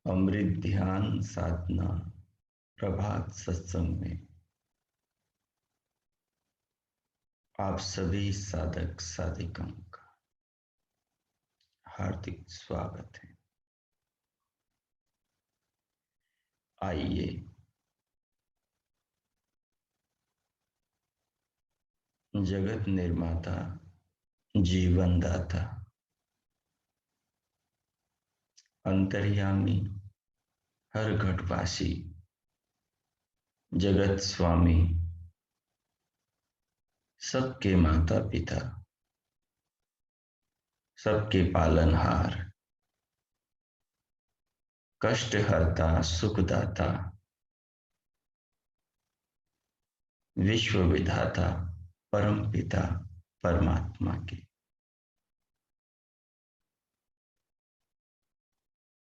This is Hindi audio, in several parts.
अमृत ध्यान साधना प्रभात सत्संग में आप सभी साधक साधिकाओं का हार्दिक स्वागत है। आइए जगत निर्माता, जीवन दाता, अंतर्यामी, हर घटवासी, जगत स्वामी, सबके माता पिता, सबके पालनहार, कष्टहर्ता, सुखदाता, विश्व विधाता, परम पिता परमात्मा के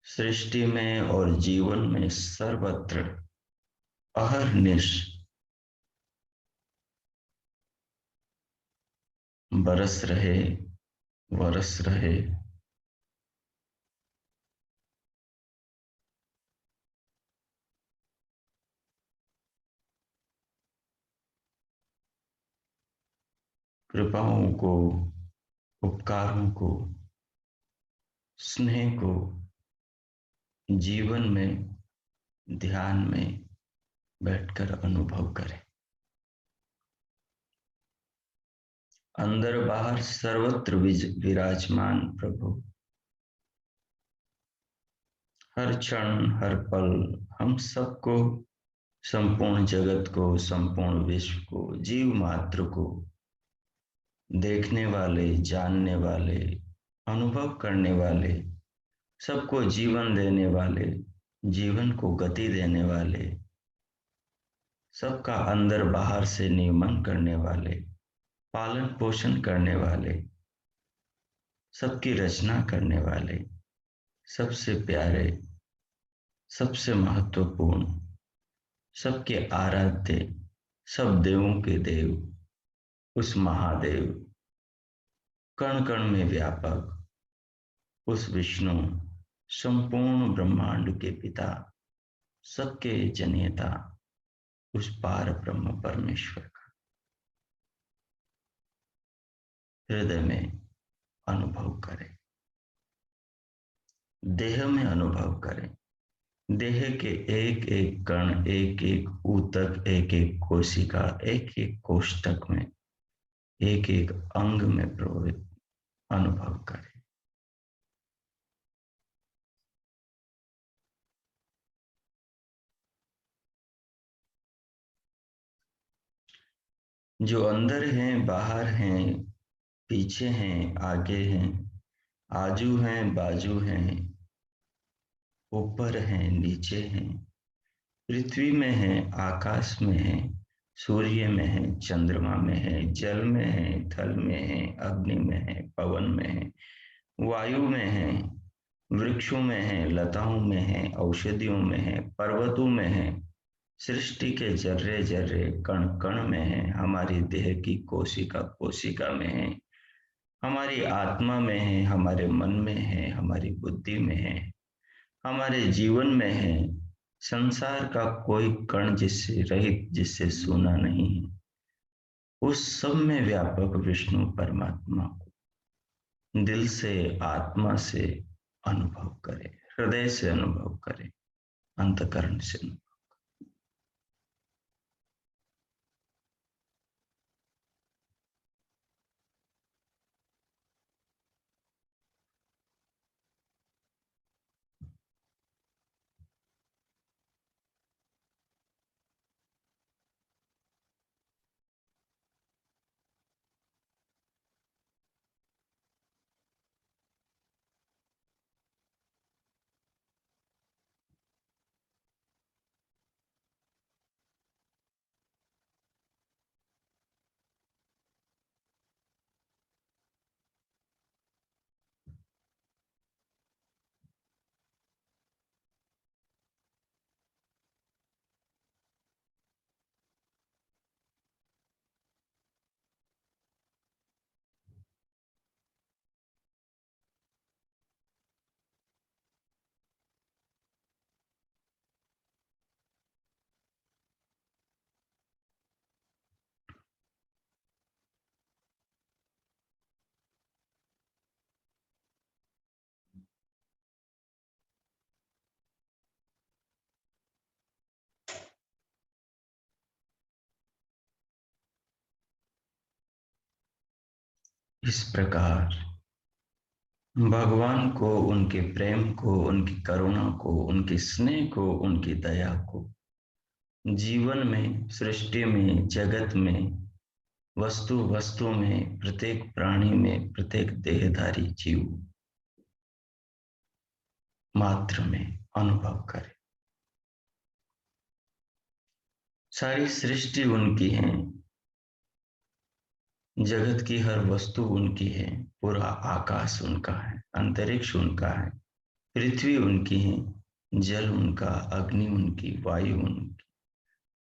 सृष्टि में और जीवन में सर्वत्र अहर्निश बरस रहे, वरस रहे, कृपाओं को, उपकारों को, स्नेह को जीवन में ध्यान में बैठकर अनुभव करें। अंदर बाहर सर्वत्र विराजमान प्रभु हर क्षण हर पल हम सबको, संपूर्ण जगत को, संपूर्ण विश्व को, जीव मात्र को देखने वाले, जानने वाले, अनुभव करने वाले, सबको जीवन देने वाले, जीवन को गति देने वाले, सबका अंदर बाहर से नियमन करने वाले, पालन पोषण करने वाले, सबकी रचना करने वाले, सबसे प्यारे, सबसे महत्वपूर्ण, सबके आराध्य, सब देवों के देव, उस महादेव, कण कण में व्यापक, उस विष्णु, संपूर्ण ब्रह्मांड के पिता, सबके जनियता, उस पार ब्रह्म परमेश्वर का हृदय में अनुभव करें, देह में अनुभव करें। देह के एक एक कण, एक एक ऊतक, एक एक कोशिका, एक एक कोष्ठक में, एक एक अंग में प्रवृत्त अनुभव करें। जो अंदर हैं, बाहर हैं, पीछे हैं, आगे हैं, आजू हैं, बाजू हैं, ऊपर हैं, नीचे हैं, पृथ्वी में है, आकाश में है, सूर्य में है, चंद्रमा में है, जल में है, थल में है, अग्नि में है, पवन में है, वायु में है, वृक्षों में है, लताओं में है, औषधियों में है, पर्वतों में है, सृष्टि के जर्रे जर्रे कण कण में है, हमारी देह की कोशिका कोशिका में है, हमारी आत्मा में है, हमारे मन में है, हमारी बुद्धि में है, हमारे जीवन में है। संसार का कोई कण जिससे रहित, जिससे सूना नहीं है, उस सब में व्यापक विष्णु परमात्मा को दिल से, आत्मा से अनुभव करें, हृदय से अनुभव करें, अंतकरण से अनुभव। इस प्रकार भगवान को, उनके प्रेम को, उनकी करुणा को, उनके स्नेह को, उनकी दया को जीवन में, सृष्टि में, जगत में, वस्तु वस्तु में, प्रत्येक प्राणी में, प्रत्येक देहधारी जीव मात्र में अनुभव करे। सारी सृष्टि उनकी है, जगत की हर वस्तु उनकी है, पूरा आकाश उनका है, अंतरिक्ष उनका है, पृथ्वी उनकी है, जल उनका, अग्नि उनकी, वायु उनकी,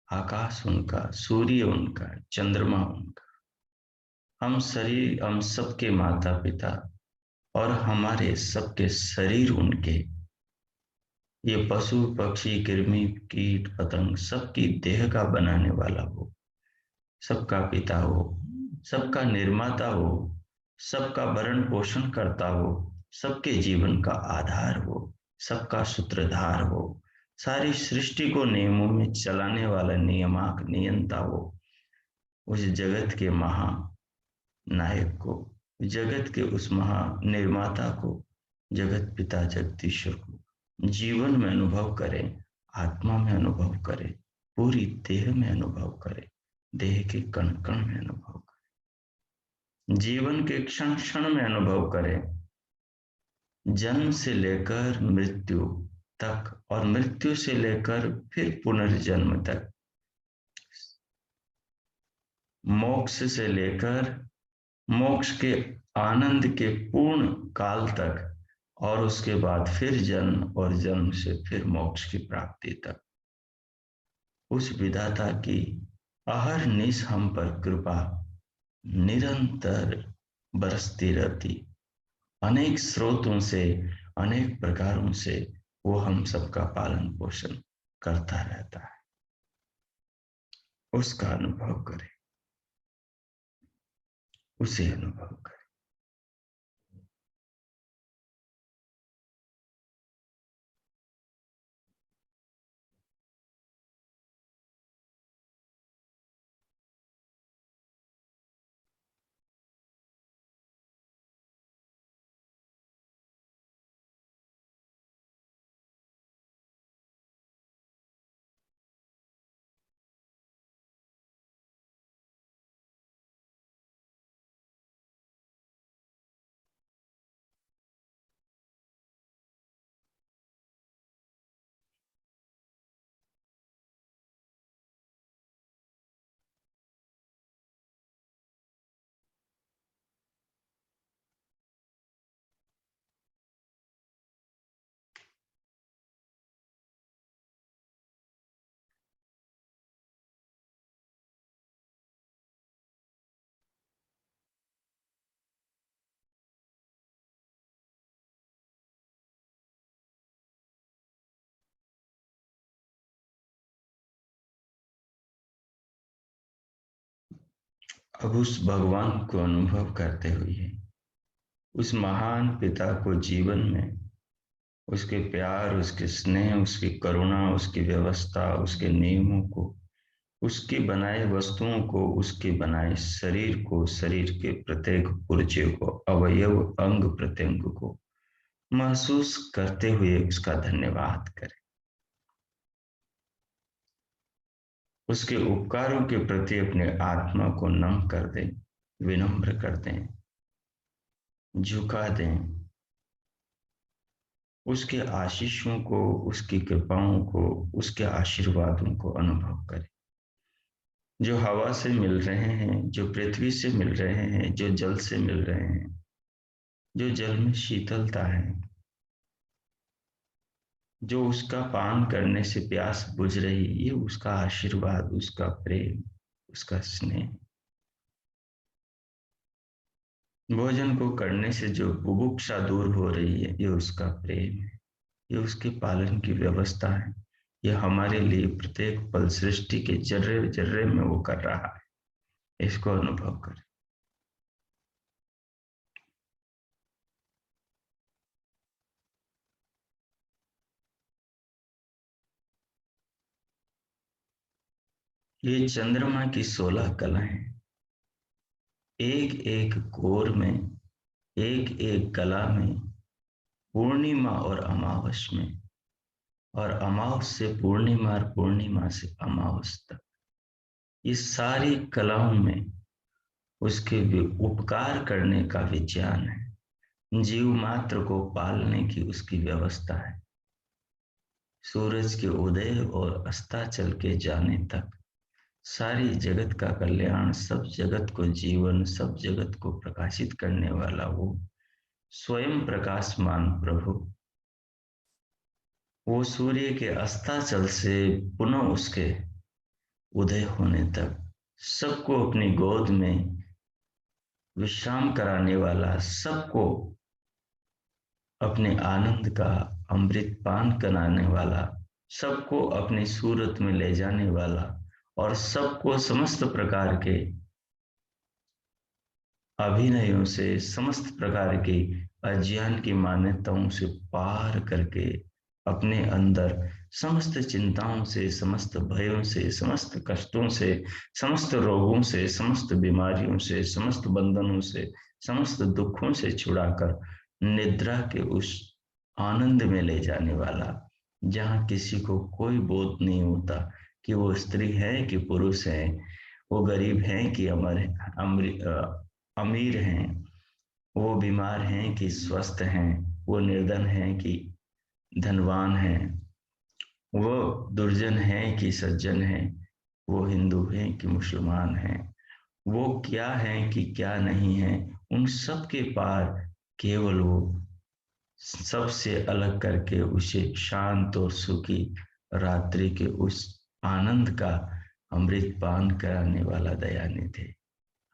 आकाश उनका, सूर्य उनका, चंद्रमा उनका। हम सबके माता पिता और हमारे सबके शरीर उनके। ये पशु पक्षी कृमि कीट पतंग सबकी देह का बनाने वाला हो, सबका पिता हो, सबका निर्माता हो, सबका भरण पोषण करता हो, सबके जीवन का आधार हो, सबका सूत्रधार हो, सारी सृष्टि को नियमों में चलाने वाला नियामक नियंता हो, उस जगत के महानायक को, जगत के उस महानिर्माता को, जगत पिता जगदीश्वर को जीवन में अनुभव करें, आत्मा में अनुभव करें, पूरी देह में अनुभव करें, देह के कण कण में अनुभव करें, जीवन के क्षण क्षण में अनुभव करें, जन्म से लेकर मृत्यु तक और मृत्यु से लेकर फिर पुनर्जन्म तक, मोक्ष से लेकर मोक्ष के आनंद के पूर्ण काल तक, और उसके बाद फिर जन्म और जन्म से फिर मोक्ष की प्राप्ति तक उस विधाता की अहरनिश हम पर कृपा निरंतर बरसती रहती। अनेक स्रोतों से, अनेक प्रकारों से वो हम सबका पालन पोषण करता रहता है। उसका अनुभव करें, उसे अनुभव करें। अब उस भगवान को अनुभव करते हुए, उस महान पिता को जीवन में, उसके प्यार, उसके स्नेह, उसकी करुणा, उसकी व्यवस्था, उसके नियमों को, उसकी बनाए वस्तुओं को, उसके बनाए शरीर को, शरीर के प्रत्येक पुर्जे को, अवयव अंग प्रत्यंग को महसूस करते हुए उसका धन्यवाद करें। उसके उपकारों के प्रति अपने आत्मा को नम कर दें, विनम्र कर दें, झुका दें। उसके आशीषों को, उसकी कृपाओं को, उसके आशीर्वादों को अनुभव करें, जो हवा से मिल रहे हैं, जो पृथ्वी से मिल रहे हैं, जो जल से मिल रहे हैं, जो जल में शीतलता है, जो उसका पान करने से प्यास बुझ रही, ये उसका आशीर्वाद, उसका प्रेम, उसका स्नेह। भोजन को करने से जो बुभुक्षा दूर हो रही है, ये उसका प्रेम है, ये उसके पालन की व्यवस्था है। ये हमारे लिए प्रत्येक पल सृष्टि के जर्रे जर्रे में वो कर रहा है। इसको अनुभव करें। ये चंद्रमा की 16 कलाएं, एक एक कोर में, एक एक कला में, पूर्णिमा और अमावस में, और अमावस से पूर्णिमा और पूर्णिमा से अमावस तक, ये सारी कलाओं में उसके उपकार करने का विज्ञान है। जीव मात्र को पालने की उसकी व्यवस्था है। सूरज के उदय और अस्ताचल के जाने तक सारी जगत का कल्याण, सब जगत को जीवन, सब जगत को प्रकाशित करने वाला वो स्वयं प्रकाशमान प्रभु, वो सूर्य के अस्ताचल से पुनः उसके उदय होने तक सबको अपनी गोद में विश्राम कराने वाला, सबको अपने आनंद का अमृत पान कराने वाला, सबको अपनी सूरत में ले जाने वाला, और सबको समस्त प्रकार के अभिनयों से, समस्त प्रकार की अज्ञान की मान्यताओं से पार करके अपने अंदर समस्त चिंताओं से, समस्त भयों से, समस्त कष्टों से, समस्त रोगों से, समस्त बीमारियों से, समस्त बंधनों से, समस्त दुखों से छुड़ाकर निद्रा के उस आनंद में ले जाने वाला, जहाँ किसी को कोई बोध नहीं होता कि वो स्त्री है कि पुरुष है, वो गरीब है कि अमीर हैं, वो बीमार हैं कि स्वस्थ हैं, वो निर्धन हैं कि धनवान हैं, वो दुर्जन है कि सज्जन है, वो हिंदू है कि मुसलमान है, वो क्या है कि क्या नहीं है, उन सब के पार केवल वो सबसे अलग करके उसे शांत और सुखी रात्रि के उस आनंद का अमृत पान कराने वाला दयानिधि है।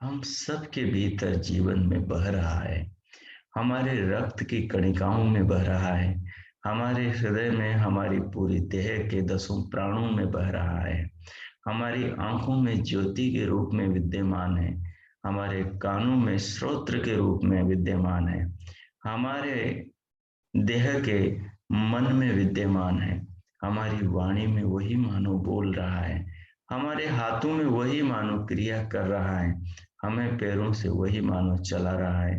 हम सबके भीतर जीवन में बह रहा है, हमारे रक्त की कणिकाओं में बह रहा है, हमारे हृदय में, हमारी पूरी देह के 10 प्राणों में बह रहा है, हमारी आंखों में ज्योति के रूप में विद्यमान है, हमारे कानों में श्रोत्र के रूप में विद्यमान है, हमारे देह के मन में विद्यमान है, हमारी वाणी में वही मानो बोल रहा है, हमारे हाथों में वही मानो क्रिया कर रहा है, हमें पैरों से वही मानो चला रहा है,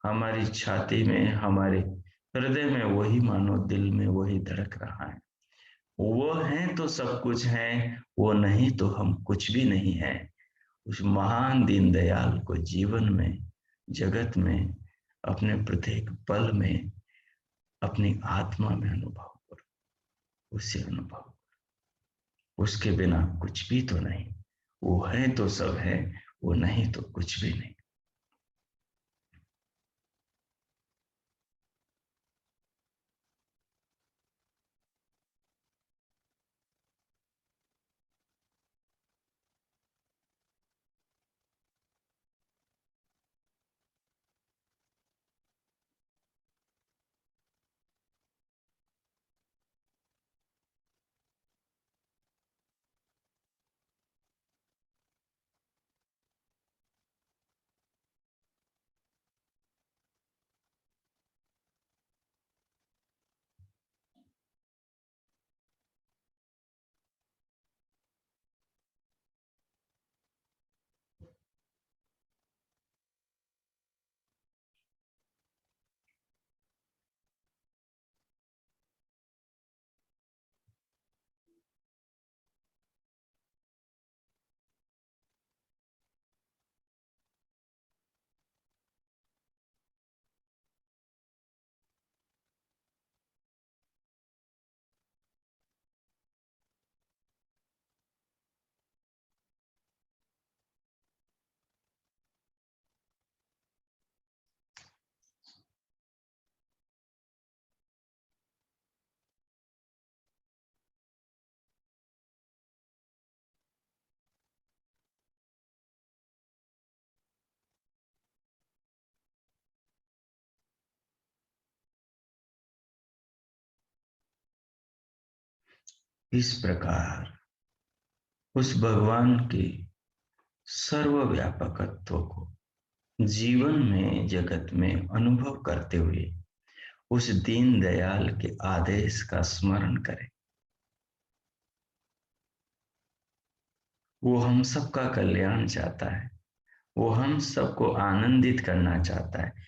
हमारी छाती में, हमारे हृदय में वही मानो दिल में वही धड़क रहा है। वो है तो सब कुछ है, वो नहीं तो हम कुछ भी नहीं है। उस महान दीनदयाल को जीवन में, जगत में, अपने प्रत्येक पल में, अपनी आत्मा में अनुभव करो, उससे अनुभव करो। उसके बिना कुछ भी तो नहीं, वो है तो सब है, वो नहीं तो कुछ भी नहीं। इस प्रकार उस भगवान के सर्वव्यापकत्व को जीवन में, जगत में अनुभव करते हुए उस दीन दयाल के आदेश का स्मरण करें। वो हम सबका कल्याण चाहता है, वो हम सबको आनंदित करना चाहता है।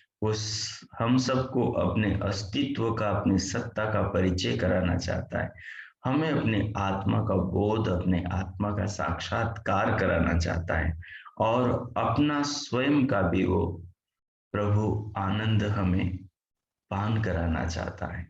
हम सबको अपने अस्तित्व का, अपनी सत्ता का परिचय कराना चाहता है। हमें अपने आत्मा का बोध, अपने आत्मा का साक्षात्कार कराना चाहता है। और अपना स्वयं का भी वो प्रभु आनंद हमें पान कराना चाहता है।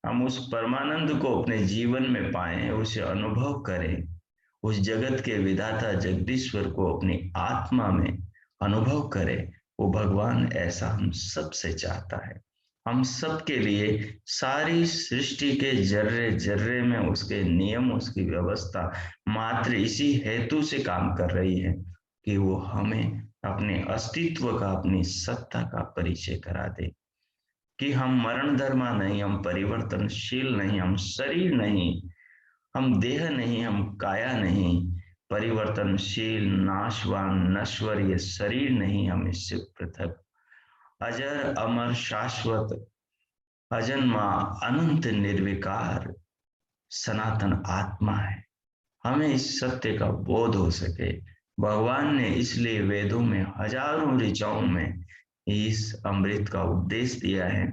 हम उस परमानंद को अपने जीवन में पाएं, उसे अनुभव करें, उस जगत के विधाता जगदीश्वर को अपनी आत्मा में अनुभव करें। वो भगवान ऐसा हम सब से चाहता है। हम सब के लिए सारी सृष्टि के जर्रे जर्रे में उसके नियम, उसकी व्यवस्था मात्र इसी हेतु से काम कर रही है कि वो हमें अपने अस्तित्व का, अपनी सत्ता का परिचय करा दे कि हम मरण धर्मा नहीं, हम परिवर्तनशील नहीं, हम शरीर नहीं, हम देह नहीं, हम काया नहीं, परिवर्तनशील, नाशवान, नश्वर ये शरीर नहीं, हम इससे पृथक अजर अमर शाश्वत अजन्मा अनंत निर्विकार सनातन आत्मा है। हमें इस सत्य का बोध हो सके। भगवान ने इसलिए वेदों में हजारों ऋचाओं में इस अमृत का उपदेश दिया है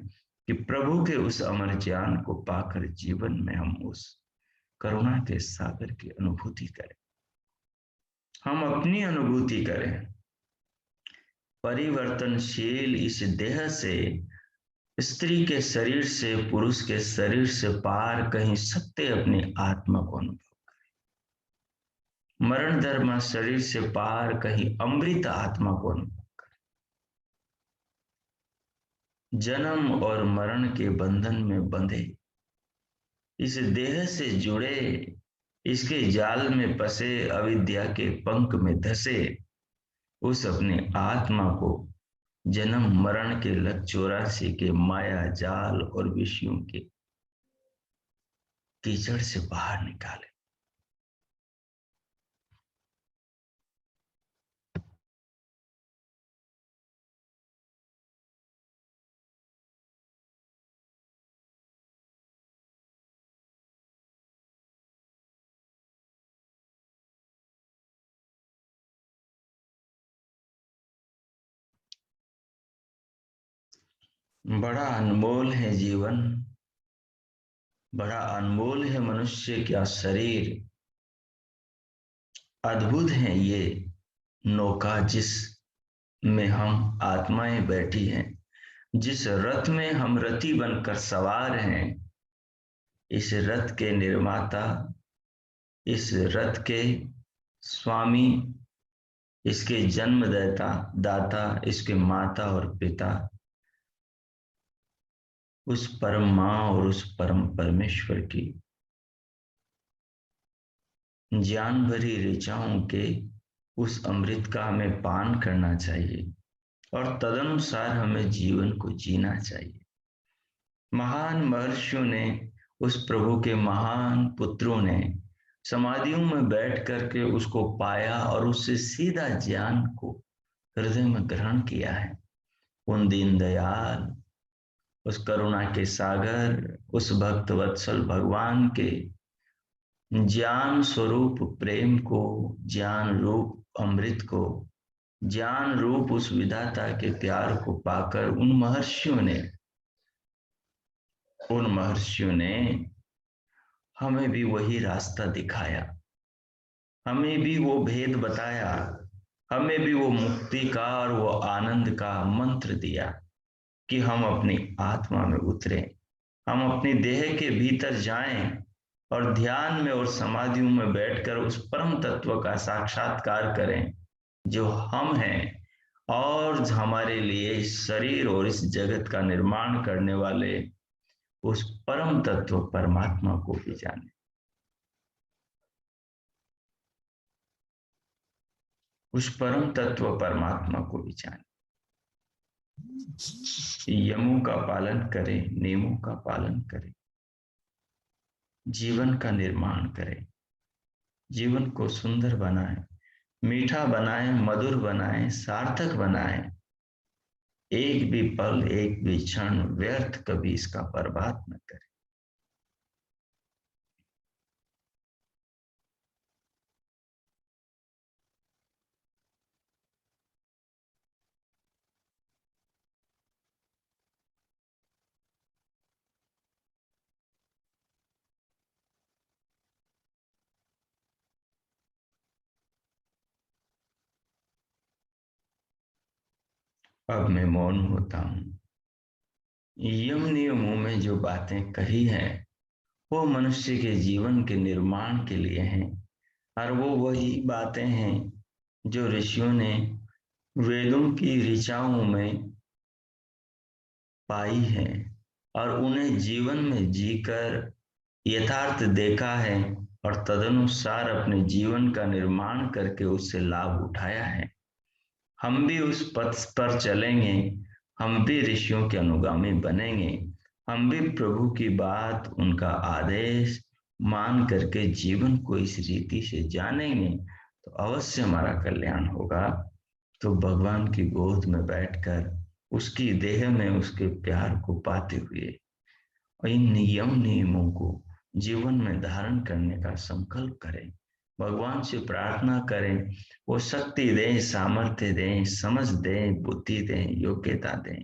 कि प्रभु के उस अमर ज्ञान को पाकर जीवन में हम उस करुणा के सागर की अनुभूति करें। हम अपनी अनुभूति करें परिवर्तनशील इस देह से, स्त्री के शरीर से, पुरुष के शरीर से पार कहीं सत्य अपनी आत्मा को अनुभव, मरण धर्म शरीर से पार कहीं अमृत आत्मा को अनुभव, जन्म और मरण के बंधन में बंधे, इस देह से जुड़े, इसके जाल में फंसे, अविद्या के पंख में धसे उस अपने आत्मा को जन्म मरण के लग 84 के माया जाल और विषयों के कीचड़ से बाहर निकाले। बड़ा अनमोल है जीवन, बड़ा अनमोल है मनुष्य का शरीर, अद्भुत है ये नौका जिस में हम आत्माएं बैठी हैं, जिस रथ में हम रथी बनकर सवार हैं। इस रथ के निर्माता, इस रथ के स्वामी, इसके जन्मदाता दाता, इसके माता और पिता उस परम माँ और उस परम परमेश्वर की ज्ञान भरी ऋचाओं के उस अमृत का हमें पान करना चाहिए और तदनुसार हमें जीवन को जीना चाहिए। महान महर्षियों ने, उस प्रभु के महान पुत्रों ने समाधियों में बैठ करके उसको पाया और उससे सीधा ज्ञान को हृदय में ग्रहण किया है। उन दीनदयाल, उस करुणा के सागर, उस भक्त वत्सल भगवान के ज्ञान स्वरूप प्रेम को, ज्ञान रूप अमृत को, ज्ञान रूप उस विधाता के प्यार को पाकर उन महर्षियों ने हमें भी वही रास्ता दिखाया, हमें भी वो भेद बताया, हमें भी वो मुक्ति का और वो आनंद का मंत्र दिया कि हम अपनी आत्मा में उतरें, हम अपनी देह के भीतर जाएं और ध्यान में और समाधियों में बैठकर उस परम तत्व का साक्षात्कार करें जो हम हैं और हमारे लिए इस शरीर और इस जगत का निर्माण करने वाले उस परम तत्व परमात्मा को भी जाने। उस परम तत्व परमात्मा को भी जाने, यमों का पालन करें, नियमों का पालन करें, जीवन का निर्माण करें, जीवन को सुंदर बनाएं, मीठा बनाएं, मधुर बनाएं, सार्थक बनाएं। एक भी पल, एक भी क्षण व्यर्थ कभी इसका बर्बाद न करें। अब मैं मौन होता हूँ। यम नियमों में जो बातें कही हैं वो मनुष्य के जीवन के निर्माण के लिए हैं, और वो वही बातें हैं जो ऋषियों ने वेदों की ऋचाओं में पाई है और उन्हें जीवन में जीकर यथार्थ देखा है, और तदनुसार अपने जीवन का निर्माण करके उससे लाभ उठाया है। हम भी उस पथ पर चलेंगे, हम भी ऋषियों के अनुगामी बनेंगे, हम भी प्रभु की बात, उनका आदेश मान करके जीवन को इस रीति से जानेंगे, तो अवश्य हमारा कल्याण होगा। तो भगवान की गोद में बैठकर उसकी देह में उसके प्यार को पाते हुए और इन नियमों को जीवन में धारण करने का संकल्प करें। भगवान से प्रार्थना करें, वो शक्ति दें, सामर्थ्य दें, समझ दें, बुद्धि दें, योग्यता दें।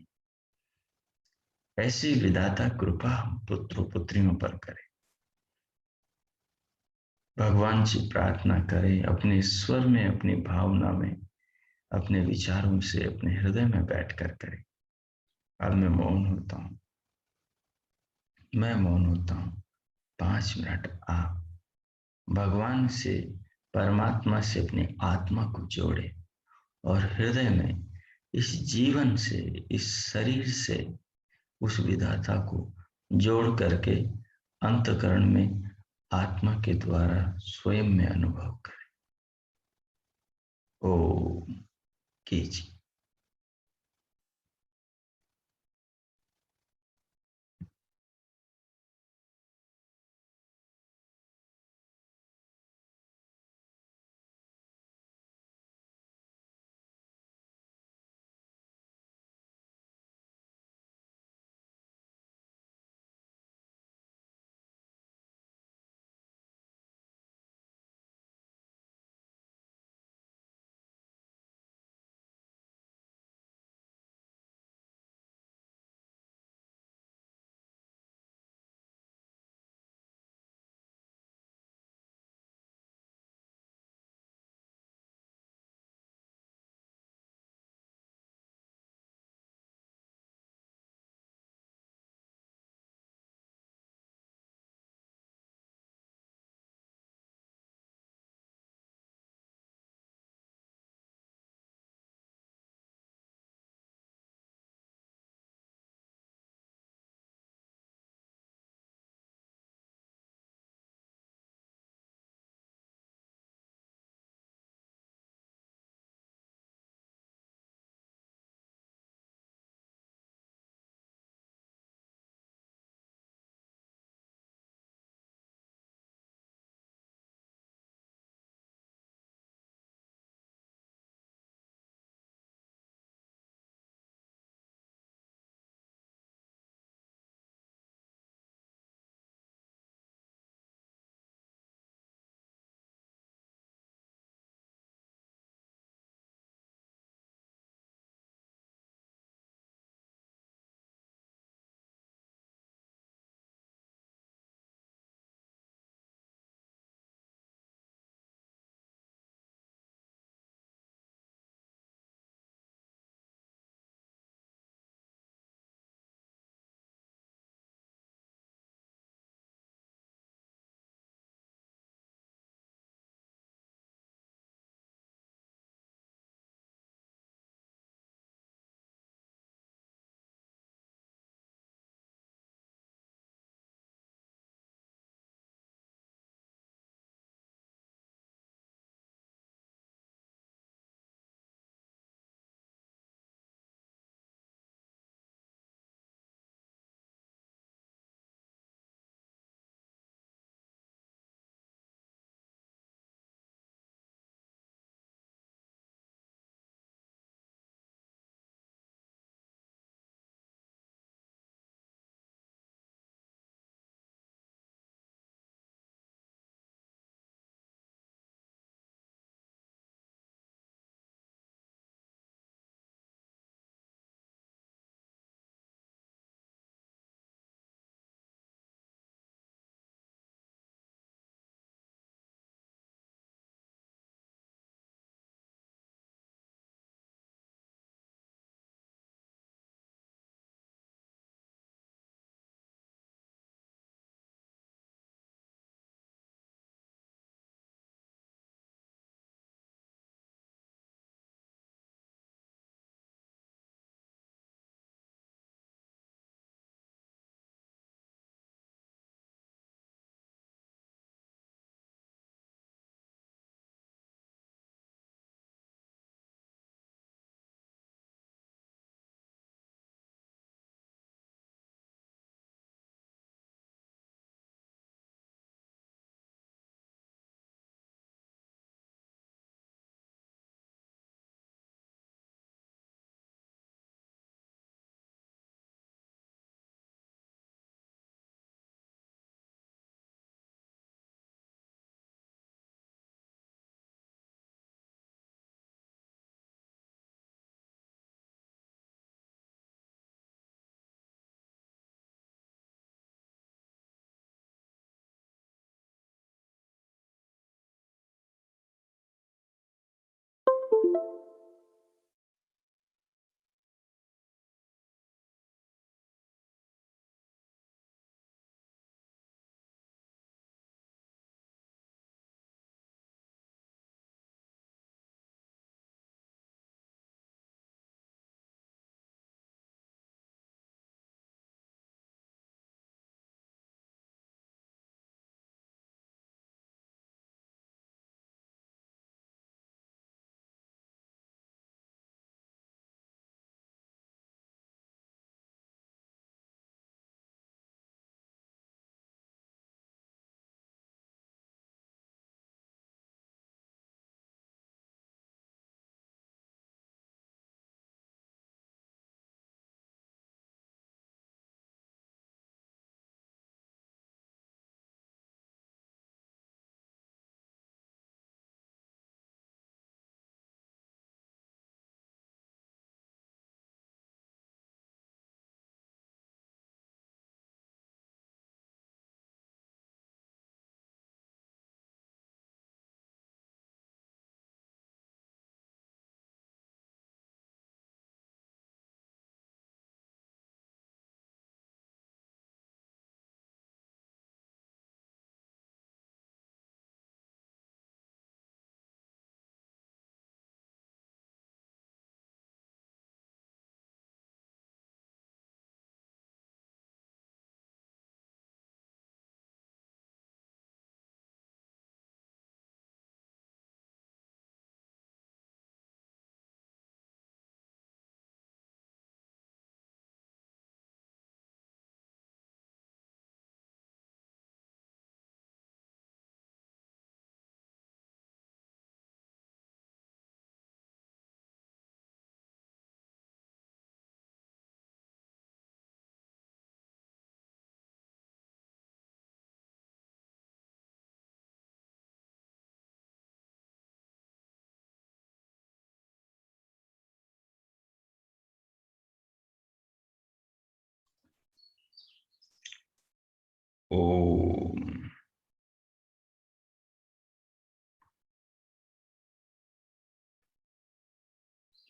ऐसी विधाता कृपा हम पुत्रों पुत्रियों पर करें। भगवान से प्रार्थना करें, अपने स्वर में, अपनी भावना में, अपने विचारों से, अपने हृदय में बैठकर करें। अब मैं मौन होता हूँ। मैं मौन होता हूँ। 5 मिनट आप भगवान से, परमात्मा से अपनी आत्मा को जोड़े और हृदय में इस जीवन से, इस शरीर से उस विधाता को जोड़ करके अंतःकरण में आत्मा के द्वारा स्वयं में अनुभव करें। ओ कीजिए।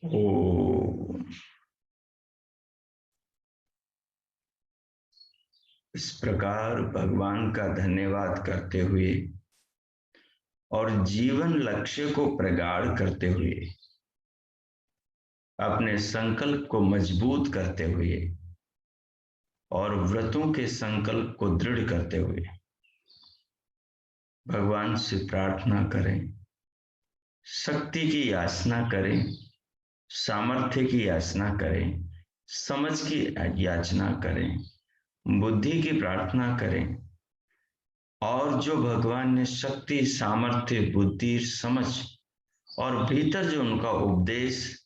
ओ, इस प्रकार भगवान का धन्यवाद करते हुए और जीवन लक्ष्य को प्रगाढ़ करते हुए, अपने संकल्प को मजबूत करते हुए और व्रतों के संकल्प को दृढ़ करते हुए भगवान से प्रार्थना करें, शक्ति की याचना करें, सामर्थ्य की याचना करें, समझ की याचना करें, बुद्धि की प्रार्थना करें, और जो भगवान ने शक्ति, सामर्थ्य, बुद्धि, समझ और भीतर जो उनका उपदेश,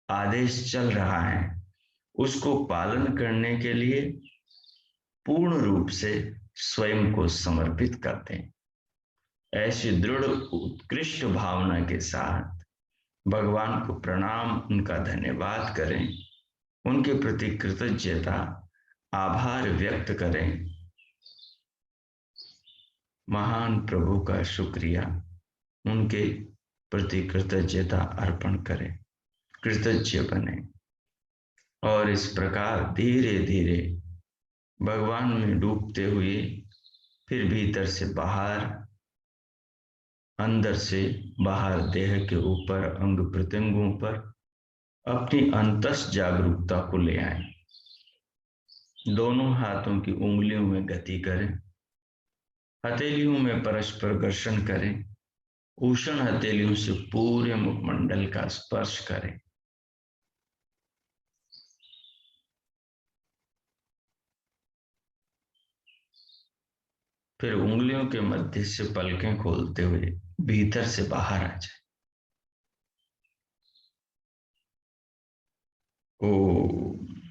आदेश चल रहा है, उसको पालन करने के लिए पूर्ण रूप से स्वयं को समर्पित करते हैं। ऐसी दृढ़ उत्कृष्ट भावना के साथ भगवान को प्रणाम, उनका धन्यवाद करें, उनके प्रति कृतज्ञता, आभार व्यक्त करें, महान प्रभु का शुक्रिया, उनके प्रति कृतज्ञता अर्पण करें, कृतज्ञ बने और इस प्रकार धीरे धीरे भगवान में डूबते हुए फिर भीतर से बाहर, अंदर से बाहर, देह के ऊपर, अंग प्रत्यंगों पर अपनी अंतस जागरूकता को ले आए। दोनों हाथों की उंगलियों में गति करें, हथेलियों में परस्पर घर्षण करें, उष्ण हथेलियों से पूरे मुखमंडल का स्पर्श करें। फिर उंगलियों के मध्य से पलकें खोलते हुए भीतर से बाहर आ जाए। ओ